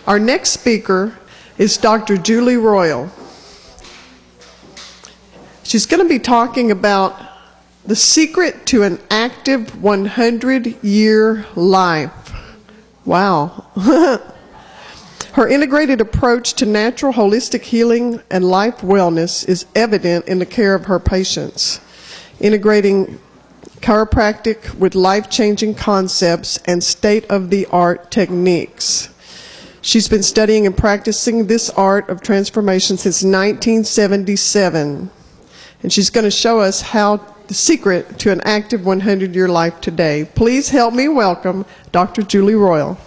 Our next speaker is Dr. Julie Royal. She's going to be talking about the secret to an active 100-year life. Wow. Her integrated approach to natural holistic healing and life wellness is evident in the care of her patients, integrating chiropractic with life-changing concepts and state-of-the-art techniques. She's been studying and practicing this art of transformation since 1977, and she's going to show us how the secret to an active 100-year life today. Please help me welcome Dr. Julie Royal.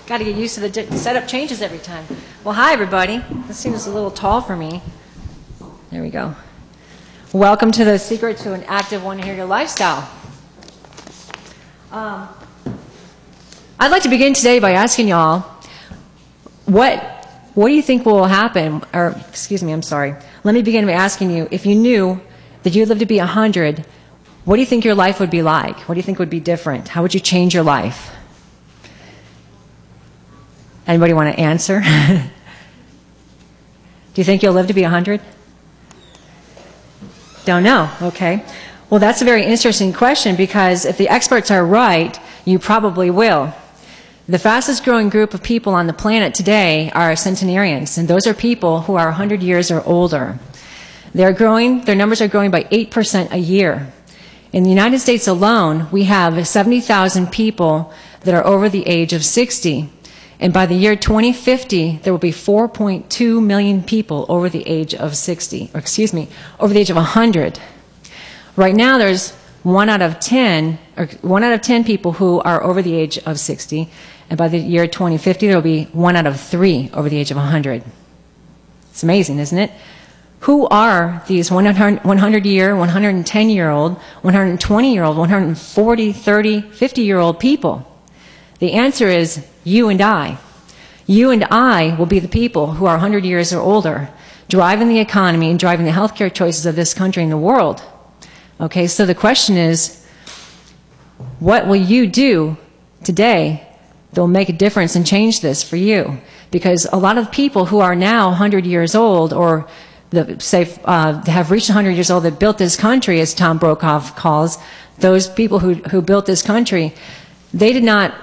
Got to get used to the setup changes every time. Well, hi, everybody. This seems a little tall for me. There we go. Welcome to the secret to an active 100-year lifestyle. I'd like to begin today by asking y'all, what do you think will happen? Or, excuse me, I'm sorry. Let me begin by asking you, if you knew that you lived to be 100, what do you think your life would be like? What do you think would be different? How would you change your life? Anybody want to answer? Do you think you'll live to be 100? Don't know. Okay. Well, that's a very interesting question, because if the experts are right, you probably will. The fastest growing group of people on the planet today are centenarians, and those are people who are 100 years or older. They're growing, their numbers are growing by 8% a year. In the United States alone, we have 70,000 people that are over the age of 60. And by the year 2050, there will be 4.2 million people over the age of 60, or excuse me, over the age of 100. Right now, there's 1 out of 10 people who are over the age of 60, and by the year 2050, there will be 1 out of 3 over the age of 100. It's amazing, isn't it? Who are these 100-year, 110-year-old, 120-year-old, 140, 30, 50-year-old people? The answer is you and I. You and I will be the people who are 100 years or older, driving the economy and driving the healthcare choices of this country and the world. Okay, so the question is, what will you do today that will make a difference and change this for you? Because a lot of people who are now 100 years old, or have reached 100 years old, that built this country, as Tom Brokaw calls, those people who built this country, they did not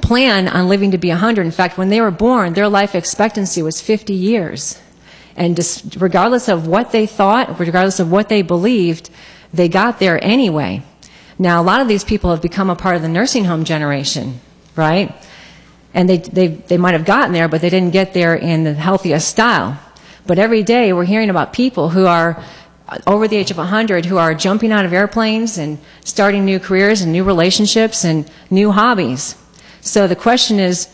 plan on living to be 100. In fact, when they were born, their life expectancy was 50 years. And just, regardless of what they thought, regardless of what they believed, they got there anyway. Now, a lot of these people have become a part of the nursing home generation, right? And they might have gotten there, but they didn't get there in the healthiest style. But every day we're hearing about people who are over the age of 100 who are jumping out of airplanes and starting new careers and new relationships and new hobbies. So the question is,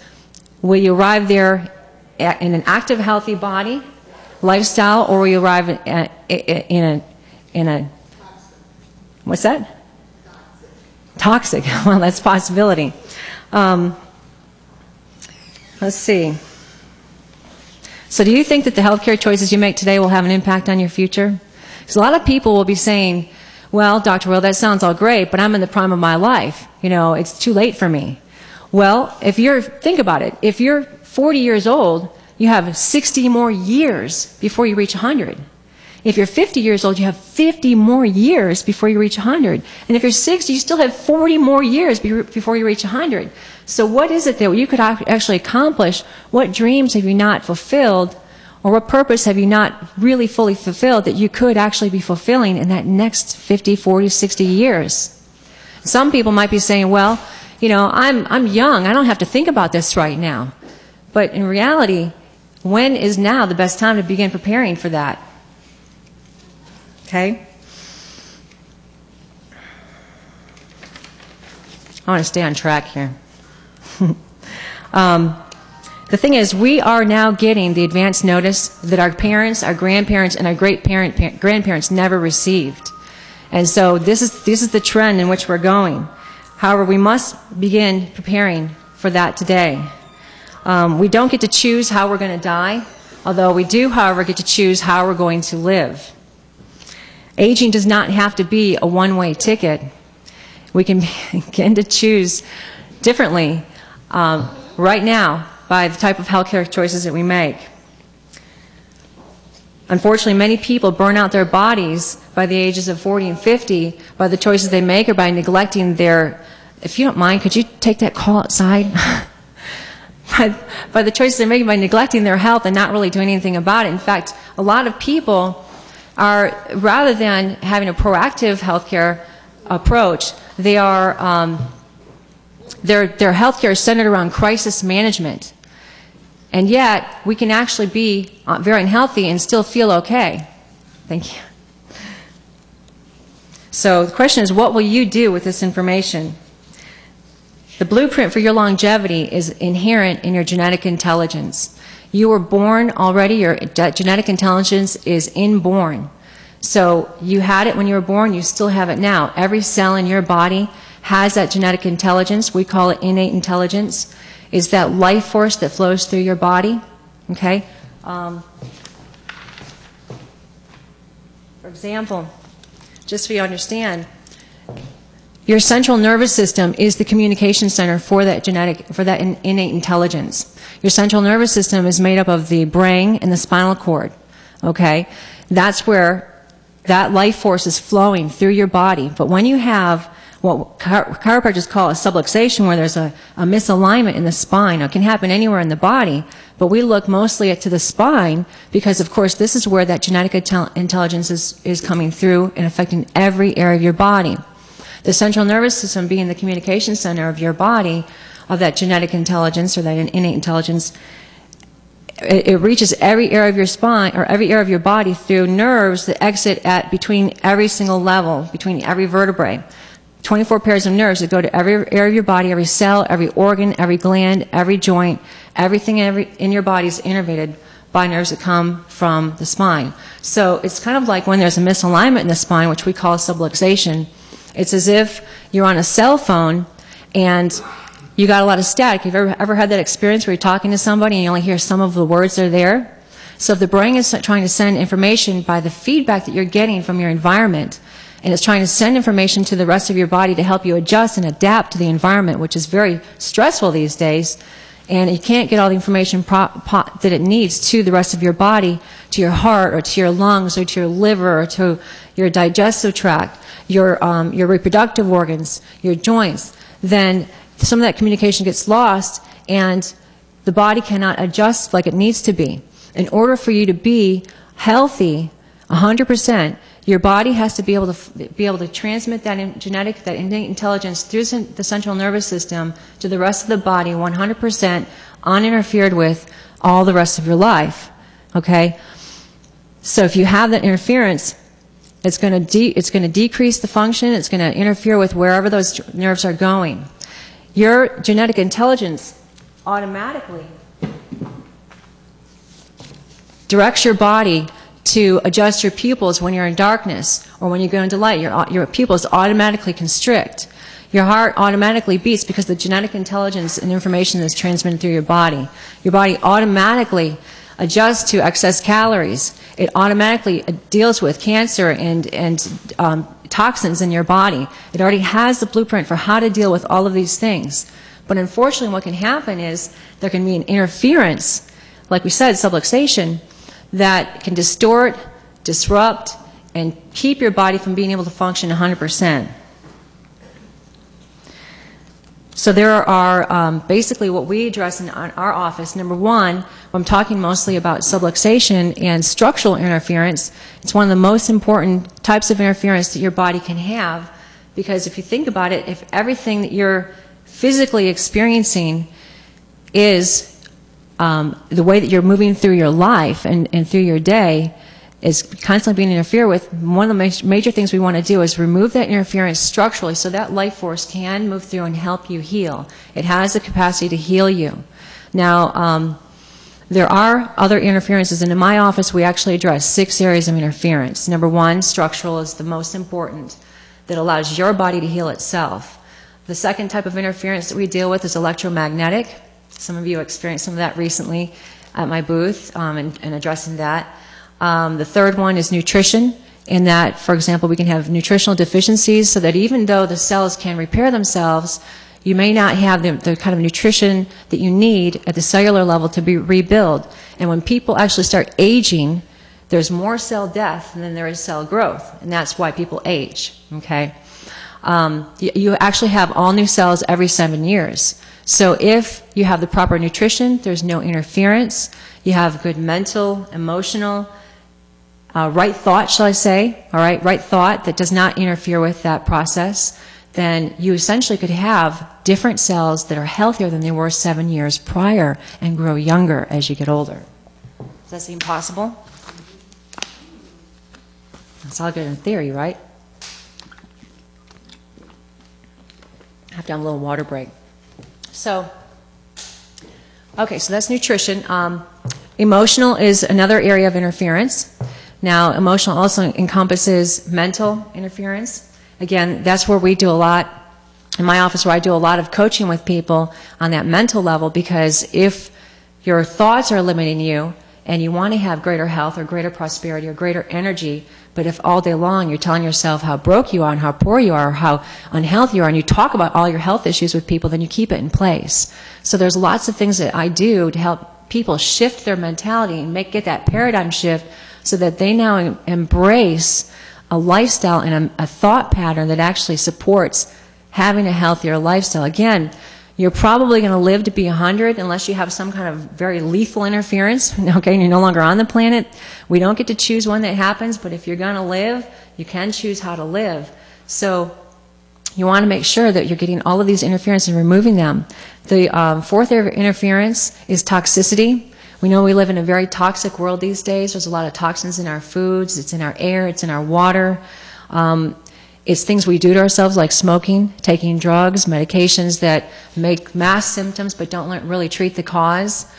will you arrive there in an active, healthy body, lifestyle, or will you arrive in a what's that? Toxic. Well, that's a possibility. Let's see. So do you think that the healthcare choices you make today will have an impact on your future? Because a lot of people will be saying, well, Dr. Will, that sounds all great, but I'm in the prime of my life. You know, it's too late for me. Well, think about it. If you're 40 years old, you have 60 more years before you reach 100. If you're 50 years old, you have 50 more years before you reach 100. And if you're 60, you still have 40 more years before you reach 100. So what is it that you could actually accomplish? What dreams have you not fulfilled? Or what purpose have you not really fully fulfilled that you could actually be fulfilling in that next 50, 40, 60 years? Some people might be saying, well, you know, I'm young. I don't have to think about this right now. But in reality, when is now the best time to begin preparing for that? Okay? I want to stay on track here. The thing is, we are now getting the advance notice that our parents, our grandparents, and our grandparents never received. And so this is the trend in which we're going. However, we must begin preparing for that today. We don't get to choose how we're going to die, although we do, however, get to choose how we're going to live. Aging does not have to be a one-way ticket. We can begin to choose differently right now by the type of healthcare choices that we make. Unfortunately, many people burn out their bodies by the ages of 40 and 50 by the choices they make or by neglecting their, if you don't mind, could you take that call outside? by the choices they're making by neglecting their health and not really doing anything about it. In fact, a lot of people are, rather than having a proactive healthcare approach, they are, their healthcare is centered around crisis management. And yet, we can actually be very unhealthy and still feel okay. Thank you. So the question is, what will you do with this information? The blueprint for your longevity is inherent in your genetic intelligence. You were born already, your genetic intelligence is inborn. So you had it when you were born, you still have it now. Every cell in your body has that genetic intelligence. We call it innate intelligence. Is that life force that flows through your body. Okay? For example, just so you understand, your central nervous system is the communication center for that innate intelligence. Your central nervous system is made up of the brain and the spinal cord. Okay? That's where that life force is flowing through your body. But when you have what chiropractors call a subluxation, where there's a misalignment in the spine. Now, it can happen anywhere in the body, but we look mostly to the spine because, of course, this is where that genetic intelligence is coming through and affecting every area of your body. The central nervous system being the communication center of your body, of that genetic intelligence or that innate intelligence, it reaches every area of your spine or every area of your body through nerves that exit at between every single level, between every vertebrae. 24 pairs of nerves that go to every area of your body, every cell, every organ, every gland, every joint, everything in your body is innervated by nerves that come from the spine. So it's kind of like when there's a misalignment in the spine, which we call subluxation. It's as if you're on a cell phone and you got a lot of static. Have you ever had that experience where you're talking to somebody and you only hear some of the words that are there? So if the brain is trying to send information by the feedback that you're getting from your environment, and it's trying to send information to the rest of your body to help you adjust and adapt to the environment, which is very stressful these days, and you can't get all the information that it needs to the rest of your body, to your heart, or to your lungs, or to your liver, or to your digestive tract, your reproductive organs, your joints, then some of that communication gets lost, and the body cannot adjust like it needs to be. In order for you to be healthy 100%, your body has to be able to transmit that that innate intelligence through the central nervous system to the rest of the body 100% uninterfered with all the rest of your life. Okay? So if you have that interference, it's going to decrease the function, it's going to interfere with wherever those nerves are going. Your genetic intelligence automatically directs your body to adjust your pupils when you're in darkness or when you go into light. Your pupils automatically constrict. Your heart automatically beats because the genetic intelligence and information is transmitted through your body. Your body automatically adjusts to excess calories. It automatically deals with cancer and toxins in your body. It already has the blueprint for how to deal with all of these things. But unfortunately, what can happen is there can be an interference, like we said, subluxation, that can distort, disrupt, and keep your body from being able to function 100%. So there are basically what we address in our office. Number one, I'm talking mostly about subluxation and structural interference. It's one of the most important types of interference that your body can have, because if you think about it, if everything that you're physically experiencing is the way that you're moving through your life and through your day is constantly being interfered with, one of the major things we want to do is remove that interference structurally so that life force can move through and help you heal. It has the capacity to heal you. Now, there are other interferences, and in my office we actually address 6 areas of interference. Number one, structural is the most important, that allows your body to heal itself. The second type of interference that we deal with is electromagnetic. Some of you experienced some of that recently at my booth and addressing that. The third one is nutrition, in that, for example, we can have nutritional deficiencies so that even though the cells can repair themselves, you may not have the kind of nutrition that you need at the cellular level to be rebuild. And when people actually start aging, there's more cell death than there is cell growth, and that's why people age, okay? You actually have all new cells every 7 years. So if you have the proper nutrition, there's no interference, you have good mental, emotional, right thought, shall I say, all right, right thought that does not interfere with that process, then you essentially could have different cells that are healthier than they were 7 years prior and grow younger as you get older. Does that seem possible? That's all good in theory, right? I have to have a little water break. So, okay, so that's nutrition. Emotional is another area of interference. Now, emotional also encompasses mental interference. Again, that's where we do a lot, in my office, where I do a lot of coaching with people on that mental level, because if your thoughts are limiting you and you want to have greater health or greater prosperity or greater energy, but if all day long you're telling yourself how broke you are and how poor you are or how unhealthy you are, and you talk about all your health issues with people, then you keep it in place. So there's lots of things that I do to help people shift their mentality and get that paradigm shift so that they now embrace a lifestyle and a thought pattern that actually supports having a healthier lifestyle. Again, you're probably going to live to be 100 unless you have some kind of very lethal interference, okay, and you're no longer on the planet. We don't get to choose when that happens, but if you're going to live, you can choose how to live. So you want to make sure that you're getting all of these interference and removing them. The fourth area of interference is toxicity. We know we live in a very toxic world these days. There's a lot of toxins in our foods, it's in our air, it's in our water. It's things we do to ourselves like smoking, taking drugs, medications that make mass symptoms but don't really treat the cause.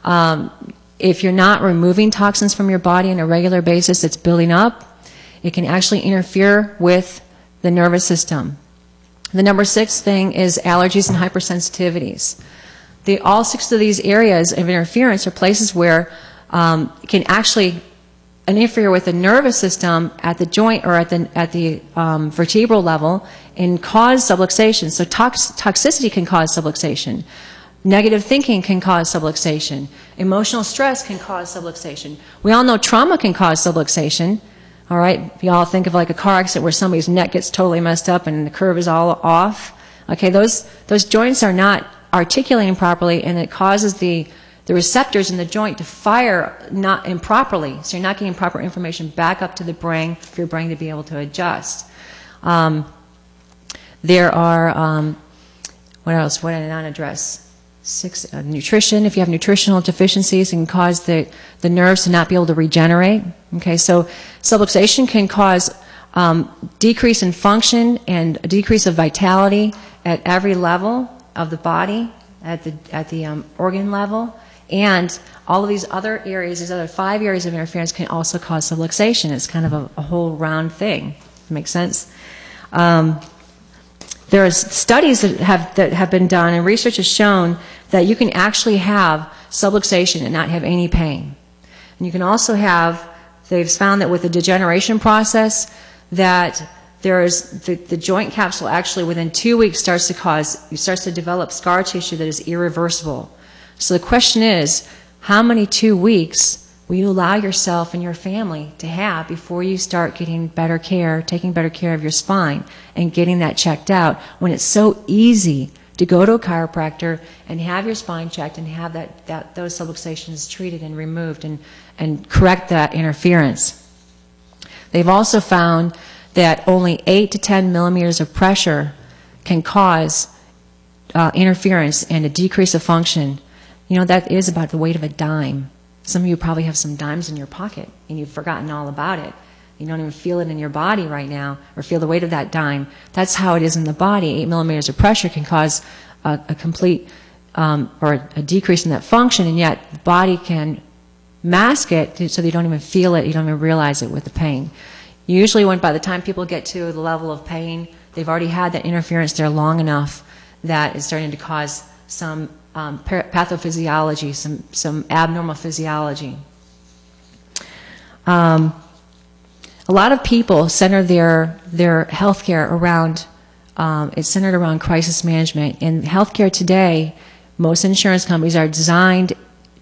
If you're not removing toxins from your body on a regular basis, it's building up. It can actually interfere with the nervous system. The number 6 thing is allergies and hypersensitivities. All 6 of these areas of interference are places where it can actually interfere with the nervous system at the joint or at the vertebral level and cause subluxation. So toxicity can cause subluxation. Negative thinking can cause subluxation. Emotional stress can cause subluxation. We all know trauma can cause subluxation. All right, if you all think of like a car accident where somebody's neck gets totally messed up and the curve is all off. Okay, those joints are not articulating properly, and it causes the receptors in the joint to fire not improperly. So you're not getting proper information back up to the brain for your brain to be able to adjust. There are, what else? What did I not address? 6, nutrition. If you have nutritional deficiencies, it can cause the nerves to not be able to regenerate. Okay, so subluxation can cause decrease in function and a decrease of vitality at every level of the body, at the organ level, and all of these other areas, these other 5 areas of interference can also cause subluxation. It's kind of a whole round thing. Makes sense? There are studies that have been done, and research has shown that you can actually have subluxation and not have any pain. And you can also have, they've found that with the degeneration process, that there's the joint capsule actually within 2 weeks starts to develop scar tissue that is irreversible. So the question is, how many 2 weeks will you allow yourself and your family to have before you start getting better care, taking better care of your spine and getting that checked out, when it's so easy to go to a chiropractor and have your spine checked and have those subluxations treated and removed and correct that interference. They've also found that only 8 to 10 millimeters of pressure can cause interference and a decrease of function. You know, that is about the weight of a dime. Some of you probably have some dimes in your pocket and you've forgotten all about it. You don't even feel it in your body right now or feel the weight of that dime. That's how it is in the body. 8 millimeters of pressure can cause a complete or a decrease in that function, and yet the body can mask it so that you don't even feel it, you don't even realize it with the pain. Usually by the time people get to the level of pain, they've already had that interference there long enough that it's starting to cause some pathophysiology, some abnormal physiology. A lot of people center their healthcare around, it's centered around crisis management. In healthcare today, most insurance companies are designed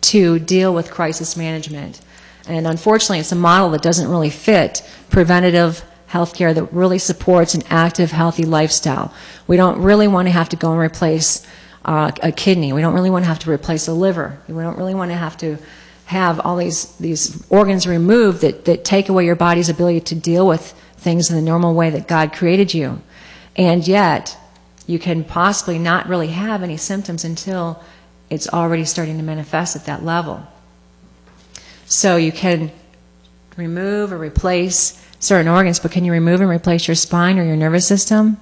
to deal with crisis management. And unfortunately, it's a model that doesn't really fit preventative healthcare that really supports an active, healthy lifestyle. We don't really want to have to go and replace a kidney. We don't really want to have to replace a liver. We don't really want to have all these organs removed that take away your body's ability to deal with things in the normal way that God created you. And yet, you can possibly not really have any symptoms until it's already starting to manifest at that level. So you can remove or replace certain organs, but can you remove and replace your spine or your nervous system?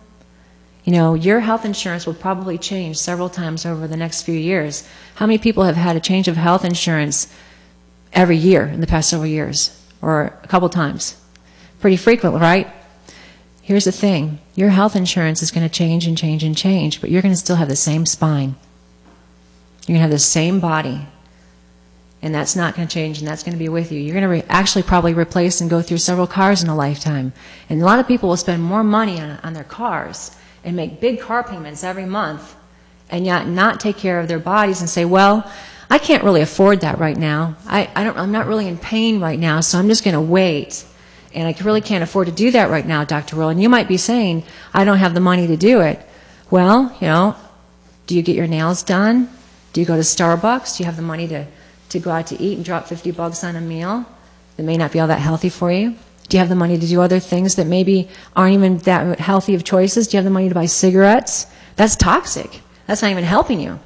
You know, your health insurance will probably change several times over the next few years. How many people have had a change of health insurance every year in the past several years, or a couple times? Pretty frequent, right? Here's the thing. Your health insurance is going to change and change and change, but you're going to still have the same spine. You're going to have the same body. And that's not going to change, and that's going to be with you. You're going to actually probably replace and go through several cars in a lifetime. And a lot of people will spend more money on their cars and make big car payments every month and yet not take care of their bodies and say, well, I can't really afford that right now. I'm not really in pain right now, so I'm just going to wait. And I really can't afford to do that right now, Dr. Will. And you might be saying, I don't have the money to do it. Well, you know, do you get your nails done? Do you go to Starbucks? Do you have the money to go out to eat and drop $50 on a meal that may not be all that healthy for you? Do you have the money to do other things that maybe aren't even that healthy of choices? Do you have the money to buy cigarettes? That's toxic. That's not even helping you.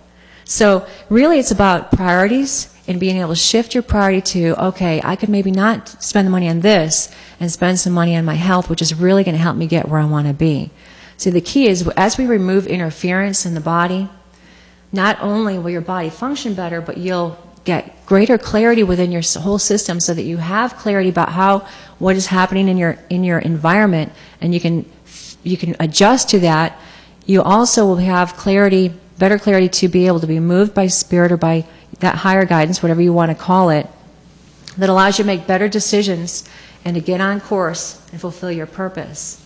So really it's about priorities and being able to shift your priority to, okay, I could maybe not spend the money on this and spend some money on my health, which is really going to help me get where I want to be. So the key is, as we remove interference in the body, not only will your body function better, but you'll get greater clarity within your whole system so that you have clarity about what is happening in your environment, and you can adjust to that. You also will have clarity, better clarity, to be able to be moved by spirit or by that higher guidance, whatever you want to call it, that allows you to make better decisions and to get on course and fulfill your purpose.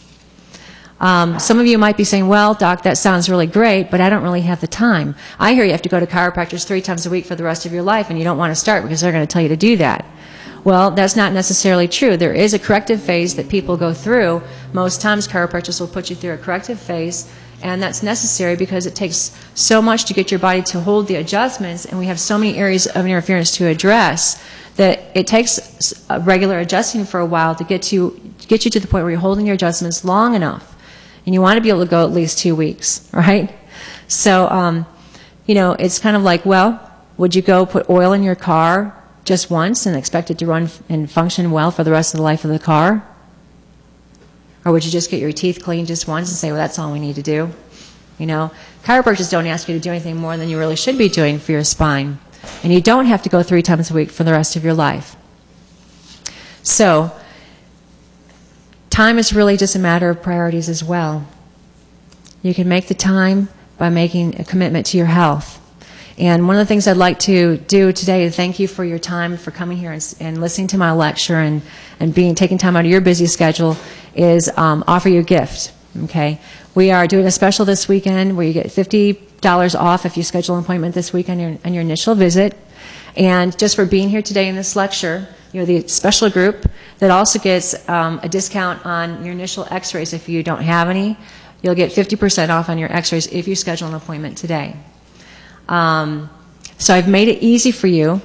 Some of you might be saying, well, Doc, that sounds really great, but I don't really have the time. I hear you have to go to chiropractors 3 times a week for the rest of your life, and you don't want to start because they're going to tell you to do that. Well, that's not necessarily true. There is a corrective phase that people go through. Most times chiropractors will put you through a corrective phase, and that's necessary because it takes so much to get your body to hold the adjustments, and we have so many areas of interference to address that it takes a regular adjusting for a while to get you to the point where you're holding your adjustments long enough. And you want to be able to go at least 2 weeks, right? So, you know, it's kind of like, well, would you go put oil in your car just once and expect it to run and function well for the rest of the life of the car? Or would you just get your teeth cleaned just once and say, well, that's all we need to do? You know, chiropractors don't ask you to do anything more than you really should be doing for your spine. And you don't have to go 3 times a week for the rest of your life. So, time is really just a matter of priorities as well. You can make the time by making a commitment to your health. And one of the things I'd like to do today is thank you for your time, for coming here and listening to my lecture and taking time out of your busy schedule, is offer you a gift. Okay, we are doing a special this weekend where you get $50 off if you schedule an appointment this week on your initial visit. And just for being here today in this lecture, you're the special group that also gets a discount on your initial x-rays. If you don't have any, you'll get 50% off on your x-rays if you schedule an appointment today. So I've made it easy for you,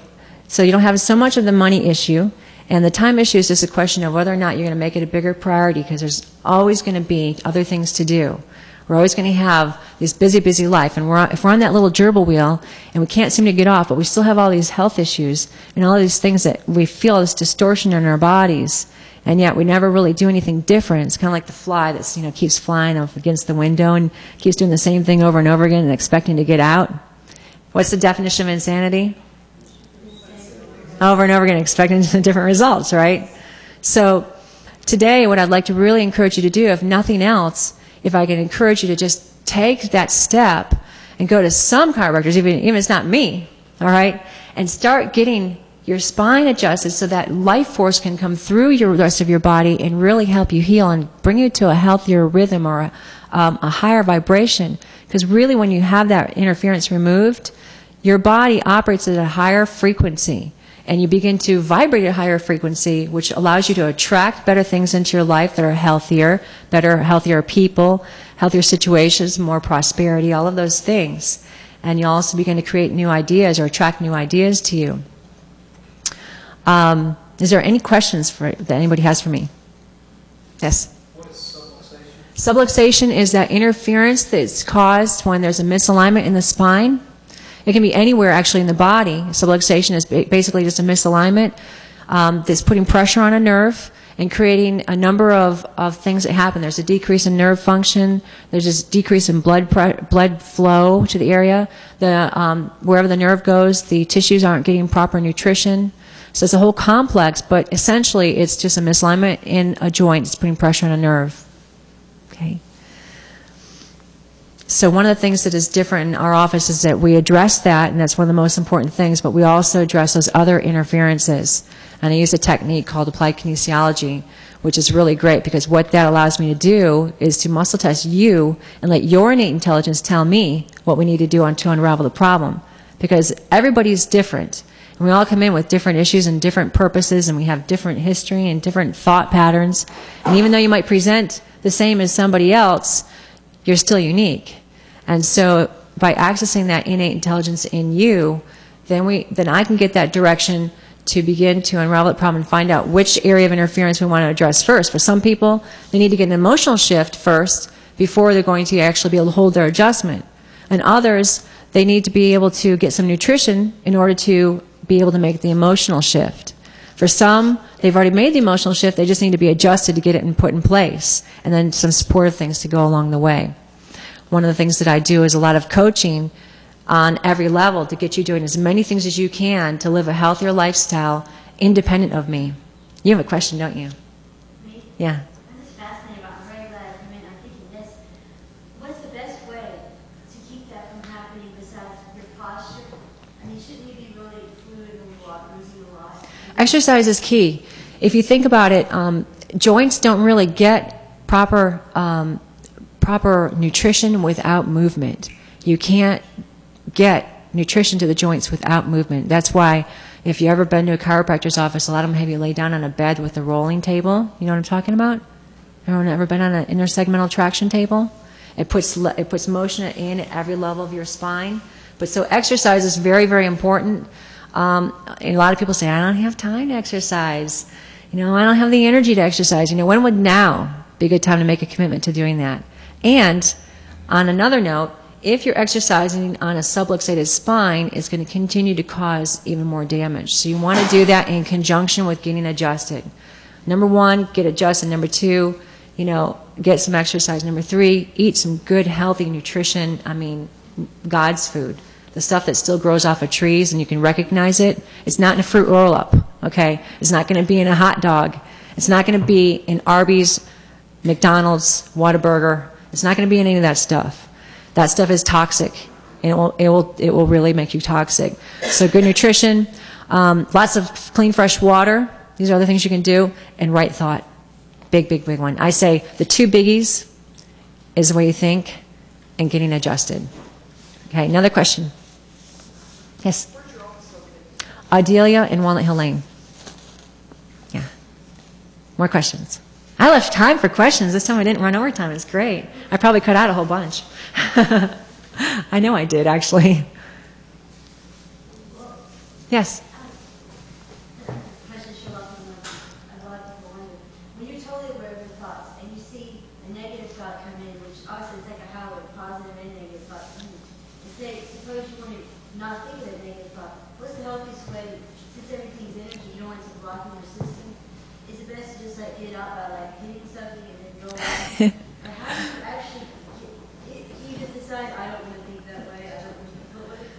so you don't have so much of the money issue. And the time issue is just a question of whether or not you're going to make it a bigger priority, because there's always going to be other things to do. We're always going to have this busy, busy life. And if we're on that little gerbil wheel and we can't seem to get off, but we still have all these health issues and all these things that we feel this distortion in our bodies, and yet we never really do anything different. It's kind of like the fly that keeps flying up against the window and keeps doing the same thing over and over again and expecting to get out. What's the definition of insanity? Over and over again, expecting different results, right? So today, what I'd like to really encourage you to do, if nothing else, if I can encourage you to just take that step and go to some chiropractors, even if it's not me, all right, and start getting your spine adjusted so that life force can come through the rest of your body and really help you heal and bring you to a healthier rhythm or a higher vibration. Because really when you have that interference removed, your body operates at a higher frequency. And you begin to vibrate at a higher frequency, which allows you to attract better things into your life that are healthier, healthier people, healthier situations, more prosperity, all of those things. And you also begin to create new ideas or attract new ideas to you. Is there any questions that anybody has for me? Yes? What is subluxation? Subluxation is that interference that's caused when there's a misalignment in the spine. It can be anywhere actually in the body. Subluxation is basically just a misalignment that's putting pressure on a nerve and creating a number of things that happen. There's a decrease in nerve function. There's a decrease in blood flow to the area. Wherever the nerve goes, the tissues aren't getting proper nutrition. So it's a whole complex, but essentially it's just a misalignment in a joint. It's putting pressure on a nerve. Okay. So one of the things that is different in our office is that we address that, and that's one of the most important things, but we also address those other interferences. And I use a technique called applied kinesiology, which is really great because what that allows me to do is to muscle test you and let your innate intelligence tell me what we need to do to unravel the problem. Because everybody's different. And we all come in with different issues and different purposes, and we have different history and different thought patterns. And even though you might present the same as somebody else, you're still unique. And so by accessing that innate intelligence in you, then I can get that direction to begin to unravel the problem and find out which area of interference we want to address first. For some people, they need to get an emotional shift first before they're going to actually be able to hold their adjustment. And others, they need to be able to get some nutrition in order to be able to make the emotional shift. For some, they've already made the emotional shift, they just need to be adjusted to get it and put in place, and then some supportive things to go along the way. One of the things that I do is a lot of coaching on every level to get you doing as many things as you can to live a healthier lifestyle independent of me. You have a question, don't you? Me? Yeah. I'm just fascinated about. I'm very glad I come in. I'm thinking this. What's the best way to keep that from happening besides your posture? I mean, shouldn't you be really fluid when you walk, losing a lot? Exercise is key. If you think about it, joints don't really get proper nutrition without movement. You can't get nutrition to the joints without movement. That's why if you've ever been to a chiropractor's office, a lot of them have you lay down on a bed with a rolling table. You know what I'm talking about? Everyone ever been on an intersegmental traction table? It puts motion in at every level of your spine. But so exercise is very, very important. And a lot of people say, I don't have time to exercise. I don't have the energy to exercise. When would now be a good time to make a commitment to doing that? And on another note, if you're exercising on a subluxated spine, it's going to continue to cause even more damage. So you want to do that in conjunction with getting adjusted. Number one, get adjusted. Number two, get some exercise. Number three, eat some good, healthy nutrition. God's food. The stuff that still grows off of trees and you can recognize it. It's not in a fruit roll-up, okay? It's not going to be in a hot dog. It's not going to be in Arby's, McDonald's, Whataburger. It's not going to be in any of that stuff. That stuff is toxic, and it will really make you toxic. So good nutrition, lots of clean, fresh water. These are other things you can do, and right thought. Big, big, big one. I say the two biggies is the way you think and getting adjusted. Okay, another question. Yes? Where's your office located? Adelia in Walnut Hill Lane. Yeah. More questions. I left time for questions. This time I didn't run over time. It's great. I probably cut out a whole bunch. I know I did, actually. Yes? Question show up in a lot of people wonder. When you're totally aware of your thoughts and you see a negative thought come in, which obviously it's like a highway, positive and negative thoughts. Suppose you want to not think of that negative thought. What's the healthiest way, since everything's energy, you don't want it to block in your system? Is it best to just get it out by hitting something and then go on? Or how do you actually you just decide, I don't want to think that way, I don't want to feel it?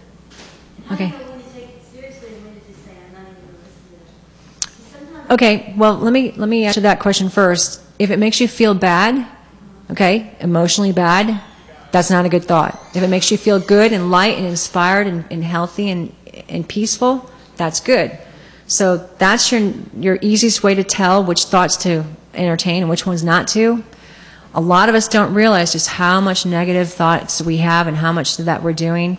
And how do you know when to take it seriously and when to just say, I'm not even going to listen to it? Sometimes Okay, well, let me answer that question first. If it makes you feel bad, okay, emotionally bad, that's not a good thought. If it makes you feel good and light and inspired and healthy and peaceful, that's good. So that's your easiest way to tell which thoughts to entertain and which ones not to. A lot of us don't realize just how much negative thoughts we have and how much that we're doing.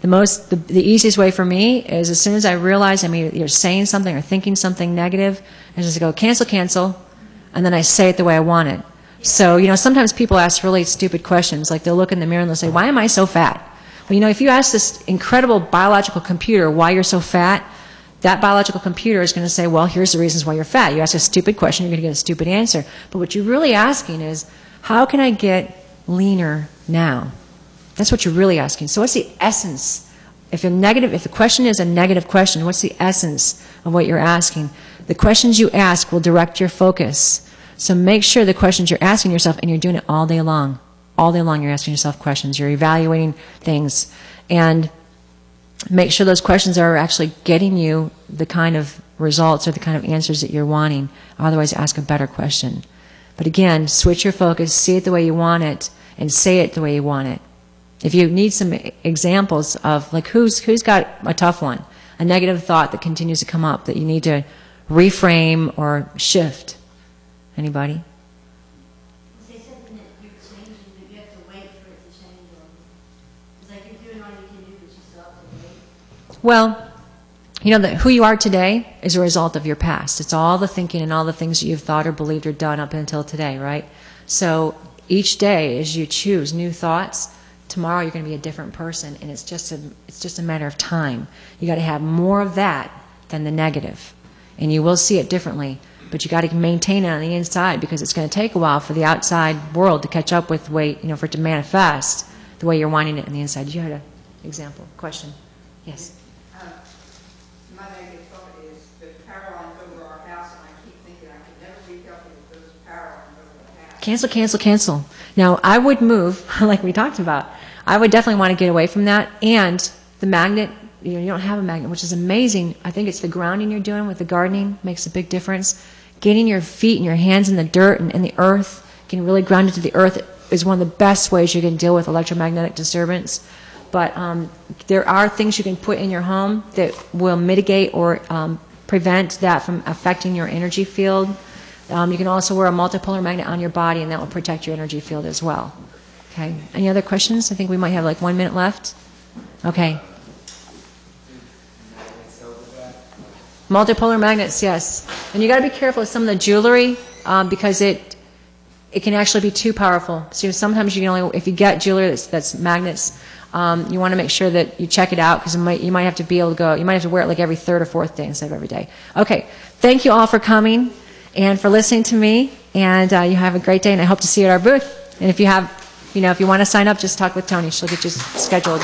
The easiest way for me is as soon as I realize I'm either saying something or thinking something negative, I just go cancel, cancel, and then I say it the way I want it. So, sometimes people ask really stupid questions, like they'll look in the mirror and they'll say, why am I so fat? Well, if you ask this incredible biological computer why you're so fat, that biological computer is going to say, well, here's the reasons why you're fat. You ask a stupid question, you're going to get a stupid answer. But what you're really asking is, how can I get leaner now? That's what you're really asking. So what's the essence? If the question is a negative question, what's the essence of what you're asking? The questions you ask will direct your focus. So make sure the questions you're asking yourself, and you're doing it all day long. All day long you're asking yourself questions. You're evaluating things. And make sure those questions are actually getting you the kind of results or the kind of answers that you're wanting. Otherwise, ask a better question. But again, switch your focus, see it the way you want it, and say it the way you want it. If you need some examples of, like, who's got a tough one, a negative thought that continues to come up that you need to reframe or shift. Anybody? Say something that you're changing, but you have to wait for it to change. It's like you're doing all you can do, but you still have to wait. Well, who you are today is a result of your past. It's all the thinking and all the things that you've thought or believed or done up until today, right? So each day, as you choose new thoughts, tomorrow you're going to be a different person, and it's just a matter of time. You got to have more of that than the negative, and you will see it differently. But you got to maintain it on the inside, because it's going to take a while for the outside world to catch up with the way, for it to manifest the way you're wanting it on the inside. You had an example, question? Yes. My negative thought is the power lines over our house, and I keep thinking I could never be healthy with those power lines over the house. Cancel, cancel, cancel. Now, I would move, like we talked about. I would definitely want to get away from that. And the magnet, you don't have a magnet, which is amazing. I think it's the grounding you're doing with the gardening makes a big difference. Getting your feet and your hands in the dirt and in the earth, getting really grounded to the earth is one of the best ways you can deal with electromagnetic disturbance. But there are things you can put in your home that will mitigate or prevent that from affecting your energy field. You can also wear a multipolar magnet on your body, and that will protect your energy field as well. Okay. Any other questions? I think we might have like 1 minute left. Okay. Multipolar magnets, yes. And you got to be careful with some of the jewelry because it can actually be too powerful. So sometimes you can only, if you get jewelry that's magnets, you want to make sure that you check it out, because you might have to be able to go. You might have to wear it like every third or fourth day instead of every day. Okay. Thank you all for coming and for listening to me. And you have a great day. And I hope to see you at our booth. And if you have, if you want to sign up, just talk with Tony. She'll get you scheduled.